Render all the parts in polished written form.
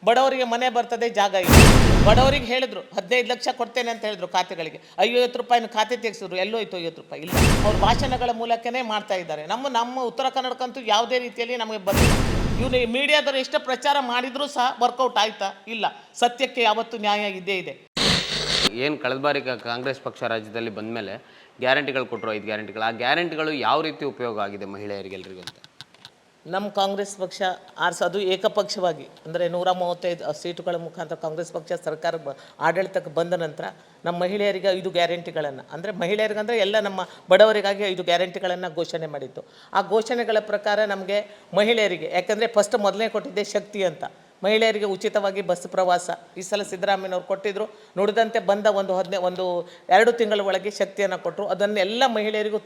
ಬಡವರಿಗೆ ಮನೆ ಬರ್ತದೆ, ಜಾಗ ಇಲ್ಲ. ಬಡವರಿಗೆ ಹೇಳಿದ್ರು 15 ಲಕ್ಷ ಕೊಡ್ತೇನೆ ಅಂತ ಹೇಳಿದ್ರು ಖಾತೆಗಳಿಗೆ. 50 ರೂಪಾಯಿನ ಖಾತೆ ತೆಗೆಸಿದ್ರು, ಎಲ್ಲೋಯ್ತು 50 ರೂಪಾಯಿ ಇಲ್ಲ. ಅವ್ರ ಭಾಷಣಗಳ ಮೂಲಕನೇ ಮಾಡ್ತಾ ಇದ್ದಾರೆ. ನಮ್ಮ ಉತ್ತರ ಕನ್ನಡಕ್ಕಂತೂ ಯಾವುದೇ ರೀತಿಯಲ್ಲಿ ನಮಗೆ ಬಂದಿಲ್ಲ. ಇವನು ಮೀಡಿಯಾದವರು ಎಷ್ಟು ಪ್ರಚಾರ ಮಾಡಿದರೂ ಸಹ ವರ್ಕೌಟ್ ಆಯ್ತಾ? ಇಲ್ಲ. ಸತ್ಯಕ್ಕೆ ಯಾವತ್ತೂ ನ್ಯಾಯ ಇದ್ದೇ ಇದೆ. ಏನು ಕಳೆದ ಬಾರಿ ಕಾಂಗ್ರೆಸ್ ಪಕ್ಷ ರಾಜ್ಯದಲ್ಲಿ ಬಂದ ಮೇಲೆ ಗ್ಯಾರಂಟಿಗಳು ಕೊಟ್ಟರು, 5 ಗ್ಯಾರಂಟಿಗಳು. ಆ ಗ್ಯಾರಂಟಿಗಳು ಯಾವ ರೀತಿ ಉಪಯೋಗ ಆಗಿದೆ ಮಹಿಳೆಯರಿಗೆಲ್ಲರಿಗೂ ಅಂತ? ನಮ್ಮ ಕಾಂಗ್ರೆಸ್ ಪಕ್ಷ ಅದು ಏಕಪಕ್ಷವಾಗಿ ಅಂದರೆ 135 ಸೀಟುಗಳ ಮುಖಾಂತರ ಕಾಂಗ್ರೆಸ್ ಪಕ್ಷ ಸರ್ಕಾರ ಆಡಳಿತಕ್ಕೆ ಬಂದ ನಂತರ ನಮ್ಮ ಮಹಿಳೆಯರಿಗೆ 5 ಗ್ಯಾರಂಟಿಗಳನ್ನು, ಅಂದರೆ ಮಹಿಳೆಯರಿಗಂದರೆ ಎಲ್ಲ ನಮ್ಮ ಬಡವರಿಗಾಗಿ 5 ಗ್ಯಾರಂಟಿಗಳನ್ನು ಘೋಷಣೆ ಮಾಡಿತ್ತು. ಆ ಘೋಷಣೆಗಳ ಪ್ರಕಾರ ನಮಗೆ ಮಹಿಳೆಯರಿಗೆ, ಯಾಕಂದರೆ ಮೊದಲನೇ ಕೊಟ್ಟಿದ್ದೆ ಶಕ್ತಿ ಅಂತ, ಮಹಿಳೆಯರಿಗೆ ಉಚಿತವಾಗಿ ಬಸ್ ಪ್ರವಾಸ ಈ ಸಲ ಸಿದ್ದರಾಮಯ್ಯನವ್ರು ಕೊಟ್ಟಿದ್ದರು. ನುಡಿದಂತೆ ಬಂದ ಒಂದು 2 ತಿಂಗಳ ಒಳಗೆ ಶಕ್ತಿಯನ್ನು ಕೊಟ್ಟರು. ಅದನ್ನೆಲ್ಲ ಮಹಿಳೆಯರಿಗೂ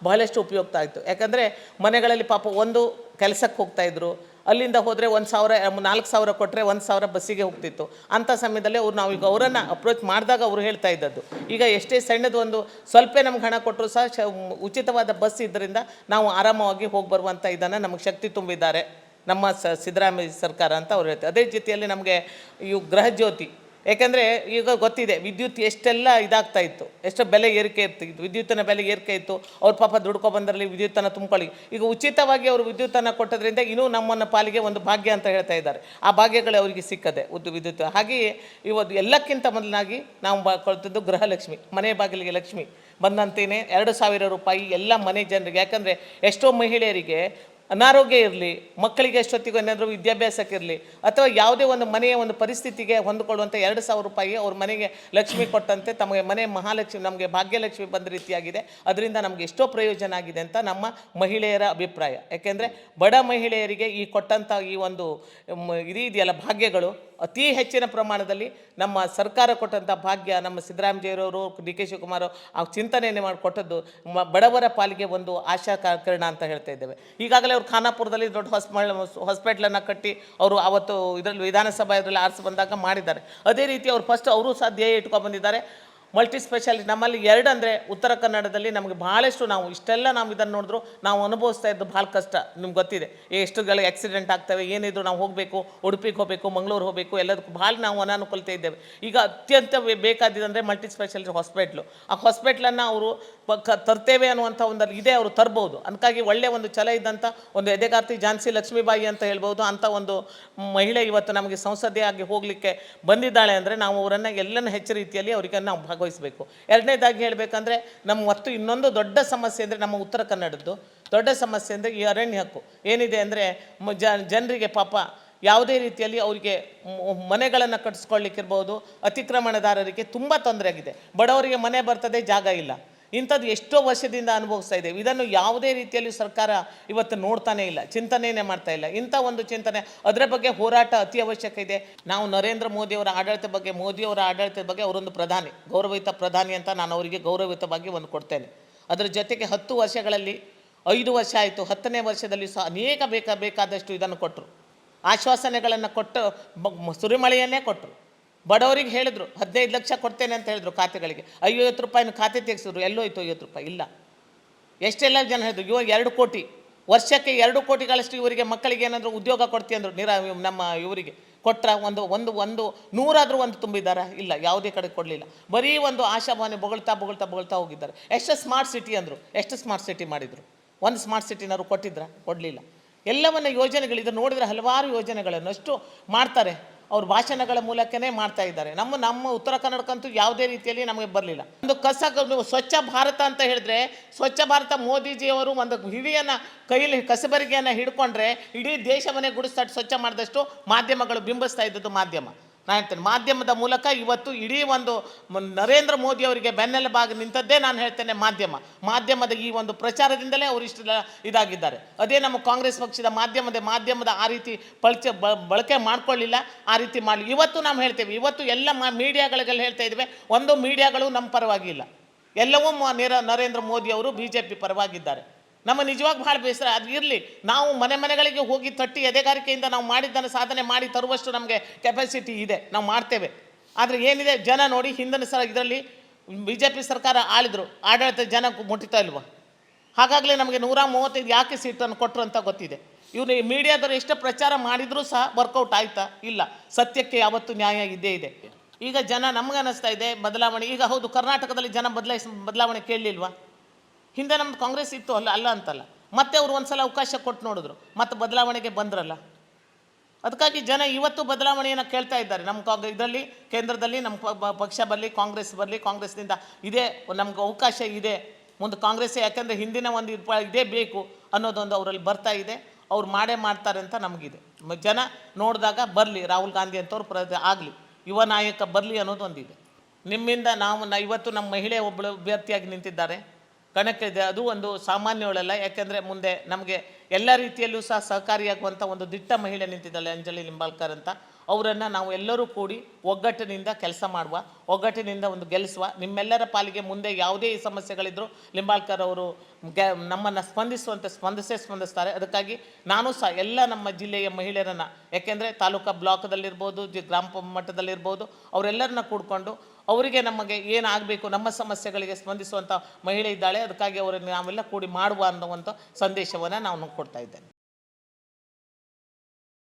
ಬಹಳಷ್ಟು ಉಪಯುಕ್ತ ಆಯಿತು. ಯಾಕಂದರೆ ಮನೆಗಳಲ್ಲಿ ಪಾಪ ಒಂದು ಕೆಲಸಕ್ಕೆ ಹೋಗ್ತಾಯಿದ್ರು, ಅಲ್ಲಿಂದ ಹೋದರೆ 4,000 ಕೊಟ್ಟರೆ 1,000 ಬಸ್ಸಿಗೆ ಹೋಗ್ತಿತ್ತು. ಅಂಥ ಸಮಯದಲ್ಲಿ ನಾವೀಗ ಅವರನ್ನು ಅಪ್ರೋಚ್ ಮಾಡಿದಾಗ ಅವರು ಹೇಳ್ತಾ ಇದ್ದದ್ದು, ಈಗ ಎಷ್ಟೇ ಸಣ್ಣದು ಸ್ವಲ್ಪ ನಮ್ಗೆ ಹಣ ಕೊಟ್ಟರು ಸಹ ಉಚಿತವಾದ ಬಸ್ ಇದರಿಂದ ನಾವು ಆರಾಮವಾಗಿ ಹೋಗಿ ಬರುವಂಥ ಇದನ್ನು ನಮಗೆ ಶಕ್ತಿ ತುಂಬಿದ್ದಾರೆ ನಮ್ಮ ಸಿದ್ದರಾಮಯ್ಯ ಸರ್ಕಾರ ಅಂತ ಅವ್ರು ಹೇಳ್ತಾರೆ. ಅದೇ ಜೊತೆಯಲ್ಲಿ ನಮಗೆ ಇವು ಗೃಹ ಜ್ಯೋತಿ, ಏಕೆಂದರೆ ಈಗ ಗೊತ್ತಿದೆ ವಿದ್ಯುತ್ ಎಷ್ಟೆಲ್ಲ ಇದಾಗ್ತಾ ಇತ್ತು, ಎಷ್ಟು ಬೆಲೆ ಏರಿಕೆ ಇರ್ತಿತ್ತು, ವಿದ್ಯುತ್ತಿನ ಬೆಲೆ ಏರಿಕೆ ಇತ್ತು. ಅವ್ರ ಪಾಪ ದುಡ್ಕೊಬಂದರಲ್ಲಿ ವಿದ್ಯುತ್ತನ್ನು ತುಂಬ್ಕೊಳ್ಳಿ, ಈಗ ಉಚಿತವಾಗಿ ಅವರು ವಿದ್ಯುತ್ತನ್ನು ಕೊಟ್ಟದ್ರಿಂದ ಇನ್ನೂ ನಮ್ಮನ್ನು ಪಾಲಿಗೆ ಒಂದು ಭಾಗ್ಯ ಅಂತ ಹೇಳ್ತಾ ಇದ್ದಾರೆ. ಆ ಭಾಗ್ಯಗಳು ಅವರಿಗೆ ಸಿಕ್ಕದೆ ವಿದ್ಯುತ್. ಹಾಗೆಯೇ ಇವತ್ತು ಎಲ್ಲಕ್ಕಿಂತ ಮೊದಲಾಗಿ ನಾವು ಕೊಡ್ತಿದ್ದು ಗೃಹಲಕ್ಷ್ಮಿ, ಮನೆ ಬಾಗಿಲಿಗೆ ಲಕ್ಷ್ಮಿ ಬಂದಂತೆಯೇ 2,000 ರೂಪಾಯಿ ಎಲ್ಲ ಮನೆ ಜನರಿಗೆ. ಯಾಕಂದರೆ ಎಷ್ಟೋ ಮಹಿಳೆಯರಿಗೆ ಅನಾರೋಗ್ಯ ಇರಲಿ, ಮಕ್ಕಳಿಗೆ ಎಷ್ಟೊತ್ತಿಗೂ ಏನಾದರೂ ವಿದ್ಯಾಭ್ಯಾಸಕ್ಕಿರಲಿ, ಅಥವಾ ಯಾವುದೇ ಒಂದು ಮನೆಯ ಒಂದು ಪರಿಸ್ಥಿತಿಗೆ ಹೊಂದಿಕೊಳ್ಳುವಂಥ 2,000 ರೂಪಾಯಿ ಅವ್ರ ಮನೆಗೆ ಲಕ್ಷ್ಮಿ ಕೊಟ್ಟಂತೆ ತಮಗೆ ಮನೆ ಮಹಾಲಕ್ಷ್ಮಿ, ನಮಗೆ ಭಾಗ್ಯಲಕ್ಷ್ಮಿ ಬಂದ ರೀತಿಯಾಗಿದೆ. ಅದರಿಂದ ನಮಗೆ ಎಷ್ಟೋ ಪ್ರಯೋಜನ ಆಗಿದೆ ಅಂತ ನಮ್ಮ ಮಹಿಳೆಯರ ಅಭಿಪ್ರಾಯ. ಯಾಕೆಂದರೆ ಬಡ ಮಹಿಳೆಯರಿಗೆ ಈ ಕೊಟ್ಟಂಥ ಈ ಒಂದು ಇದೆಯಲ್ಲ ಭಾಗ್ಯಗಳು ಅತಿ ಹೆಚ್ಚಿನ ಪ್ರಮಾಣದಲ್ಲಿ ನಮ್ಮ ಸರ್ಕಾರ ಕೊಟ್ಟಂಥ ಭಾಗ್ಯ, ನಮ್ಮ ಸಿದ್ದರಾಮಯ್ಯರವರು, ಡಿ.ಕೆ. ಶಿವಕುಮಾರ್ ಆ ಚಿಂತನೆಯನ್ನು ಮಾಡಿಕೊಟ್ಟದ್ದು ಬಡವರ ಪಾಲಿಗೆ ಒಂದು ಆಶಾ ಕಿರಣ ಅಂತ ಹೇಳ್ತಾ ಇದ್ದೇವೆ. ಈಗಾಗಲೇ ಅವರು ಖಾನಾಪುರದಲ್ಲಿ ದೊಡ್ಡ ಹಾಸ್ಪಿಟ್ಲನ್ನು ಕಟ್ಟಿ ಅವರು ಅವತ್ತು ಇದರಲ್ಲಿ ವಿಧಾನಸಭಾ ಇದರಲ್ಲಿ ಆರಿಸಿ ಬಂದಾಗ ಮಾಡಿದ್ದಾರೆ. ಅದೇ ರೀತಿ ಅವರು ಫಸ್ಟ್ ಅವರು ಸಹ ಧ್ಯೇಯ ಇಟ್ಕೊಂಡು ಬಂದಿದ್ದಾರೆ ಮಲ್ಟಿ ಸ್ಪೆಷಾಲಿಟಿ. ನಮ್ಮಲ್ಲಿ 2 ಅಂದರೆ ಉತ್ತರ ಕನ್ನಡದಲ್ಲಿ ನಮಗೆ ಭಾಳಷ್ಟು ನಾವು ಇಷ್ಟೆಲ್ಲ ನಾವು ಇದನ್ನು ನೋಡಿದ್ರು ನಾವು ಅನುಭವಿಸ್ತಾ ಇದ್ದು ಭಾಳ ಕಷ್ಟ. ನಿಮ್ಗೆ ಗೊತ್ತಿದೆ ಎಷ್ಟುಗಳು ಆಕ್ಸಿಡೆಂಟ್ ಆಗ್ತವೆ, ಏನಿದ್ರು ನಾವು ಹೋಗಬೇಕು, ಉಡುಪಿಗೆ ಹೋಗಬೇಕು, ಮಂಗಳೂರು ಹೋಗಬೇಕು, ಎಲ್ಲದಕ್ಕೂ ಭಾಳ ನಾವು ಅನಾನುಕೂಲತೆ ಇದ್ದೇವೆ. ಈಗ ಅತ್ಯಂತ ಬೇಕಾದಿದ್ದಂದರೆ ಮಲ್ಟಿ ಸ್ಪೆಷಾಲಿಟಿ ಹಾಸ್ಪಿಟ್ಲು. ಆ ಹಾಸ್ಪಿಟ್ಲನ್ನು ಅವರು ತರ್ತೇವೆ ಅನ್ನುವಂಥ ಒಂದು ಇದೆ, ಅವರು ತರ್ಬೋದು. ಅದಕ್ಕಾಗಿ ಒಳ್ಳೆಯ ಒಂದು ಛಲ ಇದ್ದಂಥ ಒಂದು ಎದೆಗಾರ್ತಿ ಝಾನ್ಸಿ ಲಕ್ಷ್ಮೀಬಾಯಿ ಅಂತ ಹೇಳ್ಬೋದು. ಅಂಥ ಒಂದು ಮಹಿಳೆ ಇವತ್ತು ನಮಗೆ ಸಂಸದೆಯಾಗಿ ಹೋಗಲಿಕ್ಕೆ ಬಂದಿದ್ದಾಳೆ ಅಂದರೆ ನಾವು ಅವರನ್ನು ಎಲ್ಲನೂ ಹೆಚ್ಚು ರೀತಿಯಲ್ಲಿ ಅವರಿಗೆ ನಾವು ಭಾಗವಹಿಸಬೇಕು. ಎರಡನೇದಾಗಿ ಹೇಳಬೇಕಂದ್ರೆ ಮತ್ತು ಇನ್ನೊಂದು ದೊಡ್ಡ ಸಮಸ್ಯೆ ಅಂದರೆ ನಮ್ಮ ಉತ್ತರ ಕನ್ನಡದ್ದು ದೊಡ್ಡ ಸಮಸ್ಯೆ ಅಂದರೆ ಈ ಅರಣ್ಯ ಹಕ್ಕು ಏನಿದೆ ಅಂದರೆ ಜನರಿಗೆ ಪಾಪ ಯಾವುದೇ ರೀತಿಯಲ್ಲಿ ಅವರಿಗೆ ಮನೆಗಳನ್ನು ಕಟ್ಟಿಸ್ಕೊಳ್ಳಿಕ್ಕಿರ್ಬೋದು, ಅತಿಕ್ರಮಣದಾರರಿಗೆ ತುಂಬ ತೊಂದರೆ ಆಗಿದೆ. ಬಡವರಿಗೆ ಮನೆ ಬರ್ತದೆ, ಜಾಗ ಇಲ್ಲ. ಇಂಥದ್ದು ಎಷ್ಟೋ ವರ್ಷದಿಂದ ಅನುಭವಿಸ್ತಾ ಇದ್ದೇವೆ. ಇದನ್ನು ಯಾವುದೇ ರೀತಿಯಲ್ಲಿ ಸರ್ಕಾರ ಇವತ್ತು ನೋಡ್ತಾನೇ ಇಲ್ಲ, ಚಿಂತನೆಯೇ ಮಾಡ್ತಾ ಇಲ್ಲ. ಇಂಥ ಒಂದು ಚಿಂತನೆ, ಅದರ ಬಗ್ಗೆ ಹೋರಾಟ ಅತಿ ಅವಶ್ಯಕ ಇದೆ. ನಾವು ನರೇಂದ್ರ ಮೋದಿಯವರ ಆಡಳಿತದ ಬಗ್ಗೆ ಅವರೊಂದು ಪ್ರಧಾನಿ, ಗೌರವಯುತ ಪ್ರಧಾನಿ ಅಂತ ನಾನು ಅವರಿಗೆ ಗೌರವಯುತವಾಗಿ ಒಂದು ಕೊಡ್ತೇನೆ. ಅದರ ಜೊತೆಗೆ 10 ವರ್ಷಗಳಲ್ಲಿ 5 ವರ್ಷ ಆಯಿತು, 10ನೇ ವರ್ಷದಲ್ಲಿ ಸಹ ಅನೇಕ ಬೇಕಾದಷ್ಟು ಇದನ್ನು ಕೊಟ್ಟರು, ಆಶ್ವಾಸನೆಗಳನ್ನು ಕೊಟ್ಟು ಸುರಿಮಳೆಯನ್ನೇ ಕೊಟ್ಟರು. ಬಡವರಿಗೆ ಹೇಳಿದ್ರು 15 ಲಕ್ಷ ಕೊಡ್ತೇನೆ ಅಂತ ಹೇಳಿದ್ರು ಖಾತೆಗಳಿಗೆ. 50 ರೂಪಾಯಿನ ಖಾತೆ ತೆಗೆಸಿದ್ರು, ಎಲ್ಲೋಯ್ತು 50 ರೂಪಾಯಿ ಇಲ್ಲ. ಎಷ್ಟೆಲ್ಲ ಜನ ಹೇಳಿದ್ರು 2 ಕೋಟಿ ವರ್ಷಕ್ಕೆ 2 ಕೋಟಿಗಳಷ್ಟು ಇವರಿಗೆ ಮಕ್ಕಳಿಗೆ ಏನಾದರೂ ಉದ್ಯೋಗ ಕೊಡ್ತೀವಿ ಅಂದರು. ನಮ್ಮ ಇವರಿಗೆ ಕೊಟ್ಟರೆ ಒಂದು 100 ಒಂದು ತುಂಬಿದ್ದಾರೆ? ಇಲ್ಲ, ಯಾವುದೇ ಕಡೆ ಕೊಡಲಿಲ್ಲ. ಬರೀ ಒಂದು ಆಶಾಭಾವನೆ ಬೊಗಳ್ತಾ ಹೋಗಿದ್ದಾರೆ. ಎಷ್ಟು ಸ್ಮಾರ್ಟ್ ಸಿಟಿ ಅಂದರು, ಎಷ್ಟು ಸ್ಮಾರ್ಟ್ ಸಿಟಿ ಮಾಡಿದರು? ಒಂದು ಸ್ಮಾರ್ಟ್ ಸಿಟಿನವರು ಕೊಡಲಿಲ್ಲ. ಎಲ್ಲವನ್ನ ಯೋಜನೆಗಳು ಇದು ನೋಡಿದರೆ ಹಲವಾರು ಯೋಜನೆಗಳನ್ನು ಅಷ್ಟು ಮಾಡ್ತಾರೆ, ಅವ್ರ ಭಾಷಣಗಳ ಮೂಲಕನೇ ಮಾಡ್ತಾ ಇದ್ದಾರೆ. ನಮ್ಮ ಉತ್ತರ ಕನ್ನಡಕ್ಕಂತೂ ಯಾವುದೇ ರೀತಿಯಲ್ಲಿ ನಮಗೆ ಬರಲಿಲ್ಲ. ಒಂದು ಸ್ವಚ್ಛ ಭಾರತ ಅಂತ ಹೇಳಿದ್ರೆ, ಸ್ವಚ್ಛ ಭಾರತ ಮೋದಿಜಿಯವರು ಒಂದು ಹಿಡಿಯನ್ನು ಕೈಯಲ್ಲಿ ಕಸಬರಿಗೆಯನ್ನು ಹಿಡ್ಕೊಂಡ್ರೆ ಇಡೀ ದೇಶವನ್ನೇ ಸ್ವಚ್ಛ ಮಾಡಿದಷ್ಟು ಮಾಧ್ಯಮಗಳು ಬಿಂಬಿಸ್ತಾ ಇದ್ದದ್ದು ಮಾಧ್ಯಮ. ನಾನು ಹೇಳ್ತೇನೆ, ಮಾಧ್ಯಮದ ಮೂಲಕ ಇವತ್ತು ಇಡೀ ಒಂದು ನರೇಂದ್ರ ಮೋದಿ ಅವರಿಗೆ ಬೆನ್ನೆಲುಬಾಗಿ ನಿಂತದ್ದೇ ನಾನು ಹೇಳ್ತೇನೆ ಮಾಧ್ಯಮದ ಈ ಒಂದು ಪ್ರಚಾರದಿಂದಲೇ ಅವರು ಇಷ್ಟೆಲ್ಲ ಇದಾಗಿದ್ದಾರೆ. ಅದೇ ನಮ್ಮ ಕಾಂಗ್ರೆಸ್ ಪಕ್ಷದ ಮಾಧ್ಯಮದ ಆ ರೀತಿ ಬಳಕೆ ಮಾಡ್ಕೊಳ್ಳಿಲ್ಲ, ಆ ರೀತಿ ಮಾಡಲಿ. ಇವತ್ತು ನಾವು ಹೇಳ್ತೇವೆ, ಇವತ್ತು ಎಲ್ಲ ಮೀಡಿಯಾಗಳಿಗೆಲ್ಲ ಹೇಳ್ತಾ ಇದ್ದೇವೆ, ಒಂದು ಮೀಡಿಯಾಗಳು ನಮ್ಮ ಪರವಾಗಿಲ್ಲ, ಎಲ್ಲವೂ ನರೇಂದ್ರ ಮೋದಿ ಅವರು BJP ಪರವಾಗಿದ್ದಾರೆ. ನಮ್ಮ ನಿಜವಾಗಿ ಭಾಳ ಬೇಸರ. ಅದು ಇರಲಿ, ನಾವು ಮನೆಗಳಿಗೆ ಹೋಗಿ ತಟ್ಟಿ ಎದೆಗಾರಿಕೆಯಿಂದ ನಾವು ಮಾಡಿದ್ದನ್ನು ಸಾಧನೆ ಮಾಡಿ ತರುವಷ್ಟು ನಮಗೆ ಕೆಪಾಸಿಟಿ ಇದೆ, ನಾವು ಮಾಡ್ತೇವೆ. ಆದರೆ ಏನಿದೆ ಜನ ನೋಡಿ, ಹಿಂದಿನ ಇದರಲ್ಲಿ BJP ಸರ್ಕಾರ ಆಡಳಿತ ಜನ ಮುಟ್ಟಿತಾ ಇಲ್ವ? ಹಾಗಾಗಲೇ ನಮಗೆ 135 ಯಾಕೆ ಸೀಟನ್ನು ಕೊಟ್ಟರು ಅಂತ ಗೊತ್ತಿದೆ. ಇವನು ಮೀಡಿಯಾದವರು ಎಷ್ಟು ಪ್ರಚಾರ ಮಾಡಿದರೂ ಸಹ ವರ್ಕೌಟ್ ಆಯ್ತಾ? ಇಲ್ಲ. ಸತ್ಯಕ್ಕೆ ಯಾವತ್ತೂ ನ್ಯಾಯ ಇದ್ದೇ ಇದೆ. ಈಗ ಜನ ನಮ್ಗೆ ಅನ್ನಿಸ್ತಾ ಇದೆ ಬದಲಾವಣೆ. ಈಗ ಹೌದು, ಕರ್ನಾಟಕದಲ್ಲಿ ಜನ ಬದಲಾವಣೆ ಕೇಳಲಿಲ್ವಾ? ಹಿಂದೆ ನಮ್ದು ಕಾಂಗ್ರೆಸ್ ಇತ್ತು, ಅಲ್ಲ ಅಂತಲ್ಲ. ಮತ್ತೆ ಅವರು ಒಂದ್ಸಲ ಅವಕಾಶ ಕೊಟ್ಟು ನೋಡಿದ್ರು, ಮತ್ತೆ ಬದಲಾವಣೆಗೆ ಬಂದ್ರಲ್ಲ. ಅದಕ್ಕಾಗಿ ಜನ ಇವತ್ತು ಬದಲಾವಣೆಯನ್ನು ಕೇಳ್ತಾ ಇದ್ದಾರೆ. ನಮ್ಮ ಇದರಲ್ಲಿ ಕೇಂದ್ರದಲ್ಲಿ ನಮ್ಮ ಪಕ್ಷ ಬರಲಿ, ಕಾಂಗ್ರೆಸ್ ಬರಲಿ, ಕಾಂಗ್ರೆಸ್ನಿಂದ ಇದೇ ನಮ್ಗೆ ಅವಕಾಶ ಇದೆ ಮುಂದೆ ಕಾಂಗ್ರೆಸ್ಸೇ, ಯಾಕೆಂದರೆ ಹಿಂದಿನ ಒಂದು ಇದೇ ಬೇಕು ಅನ್ನೋದೊಂದು ಅವರಲ್ಲಿ ಬರ್ತಾ ಇದೆ. ಅವ್ರು ಮಾಡ್ತಾರೆ ಅಂತ ನಮಗಿದೆ. ಜನ ನೋಡಿದಾಗ ಬರಲಿ, ರಾಹುಲ್ ಗಾಂಧಿ ಅಂತವ್ರು ಆಗಲಿ, ಯುವ ನಾಯಕ ಬರಲಿ ಅನ್ನೋದೊಂದಿದೆ. ನಿಮ್ಮಿಂದ ಇವತ್ತು ನಮ್ಮ ಮಹಿಳೆ ಒಬ್ಬಳು ಅಭ್ಯರ್ಥಿಯಾಗಿ ನಿಂತಿದ್ದಾರೆ, ಕಣಕ್ಕಿದೆ. ಅದು ಒಂದು ಸಾಮಾನ್ಯವಳಲ್ಲ, ಯಾಕೆಂದರೆ ಮುಂದೆ ನಮಗೆ ಎಲ್ಲ ರೀತಿಯಲ್ಲೂ ಸಹ ಸಹಕಾರಿಯಾಗುವಂಥ ಒಂದು ದಿಟ್ಟ ಮಹಿಳೆ ನಿಂತಿದ್ದಾಳೆ, ಅಂಜಲಿ ನಿಂಬಾಳ್ಕರ್ ಅಂತ. ಅವರನ್ನು ನಾವು ಎಲ್ಲರೂ ಕೂಡಿ ಒಗ್ಗಟ್ಟಿನಿಂದ ಕೆಲಸ ಮಾಡುವ, ಒಗ್ಗಟ್ಟಿನಿಂದ ಒಂದು ಗೆಲ್ಲಿಸುವ. ನಿಮ್ಮೆಲ್ಲರ ಪಾಲಿಗೆ ಮುಂದೆ ಯಾವುದೇ ಸಮಸ್ಯೆಗಳಿದ್ದರೂ ಲಿಂಬಾಳ್ಕರ್ ಅವರು ನಮ್ಮನ್ನು ಸ್ಪಂದಿಸ್ತಾರೆ. ಅದಕ್ಕಾಗಿ ನಾನು ಸಹ ಎಲ್ಲ ನಮ್ಮ ಜಿಲ್ಲೆಯ ಮಹಿಳೆಯರನ್ನು, ಯಾಕೆಂದರೆ ತಾಲೂಕಾ ಬ್ಲಾಕ್ದಲ್ಲಿರ್ಬೋದು, ಗ್ರಾಮ ಮಟ್ಟದಲ್ಲಿರ್ಬೋದು, ಅವರೆಲ್ಲರನ್ನ ಕೂಡಿಕೊಂಡು ಅವರಿಗೆ ನಮಗೆ ಏನಾಗಬೇಕು, ನಮ್ಮ ಸಮಸ್ಯೆಗಳಿಗೆ ಸ್ಪಂದಿಸುವಂಥ ಮಹಿಳೆ ಇದ್ದಾಳೆ. ಅದಕ್ಕಾಗಿ ಅವರನ್ನು ನಾವೆಲ್ಲ ಕೂಡಿ ಮಾಡುವ ಅನ್ನುವಂಥ ಸಂದೇಶವನ್ನು ನಾನು ಕೊಡ್ತಾ ಇದ್ದೇನೆ.